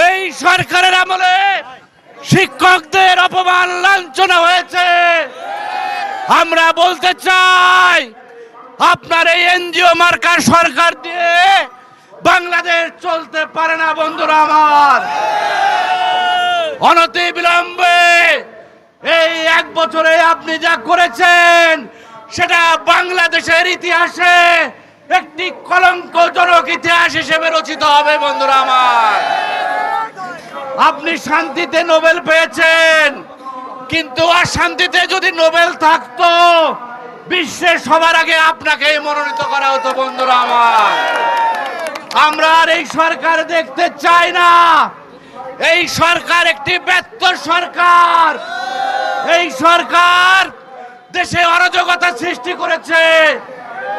এই সরকারের আমলে শিক্ষকদের অপমান লাঞ্ছনা হয়েছে। আমরা বলতে চাই, আপনার এই এনজিও মার্কার সরকার দিয়ে বাংলাদেশ চলতে পারে না বন্ধুরা আমার। অনতি বিলম্বে এই 1 বছরে আপনি যা করেছেন সেটা বাংলাদেশের ইতিহাসে একটি কলঙ্কজনক ইতিহাস হিসেবে রচিত হবে বন্ধুরা আমার। আপনি শান্তিতে নোবেল পেয়েছেন, কিন্তু অশান্তিতে যদি নোবেল থাকতো বিশ্বের সবার আগে আপনাকে মনোনীত করা হতো বন্ধুরা আমার। আমরা আর এই সরকার দেখতে চাই না। এই সরকার একটি ব্যর্থ সরকার। এই সরকার দেশে অরাজকতা সৃষ্টি করেছে।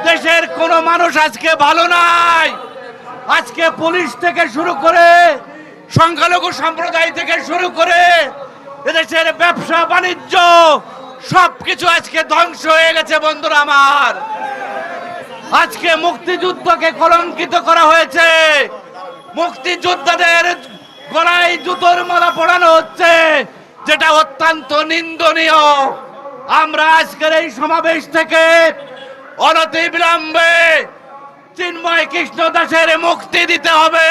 দেশের কোনো মানুষ আজকে ভালো নাই। আজকে পুলিশ থেকে শুরু করে সংখ্যালঘু সম্প্রদায় থেকে শুরু করে এদেশের ব্যবসা বাণিজ্য সবকিছু আজকে ধ্বংস হয়ে গেছে বন্ধুরা আমার। আজকে মুক্তিযুদ্ধকে কলঙ্কিত করা হয়েছে। মুক্তিযোদ্ধাদের গলায় জুতোর মালা পরানো হচ্ছে, যেটা অত্যন্ত নিন্দনীয়। আমরা আজকের এই সমাবেশ থেকে অনতি বিলম্বে চিন্ময় কৃষ্ণ দাসের মুক্তি দিতে হবে।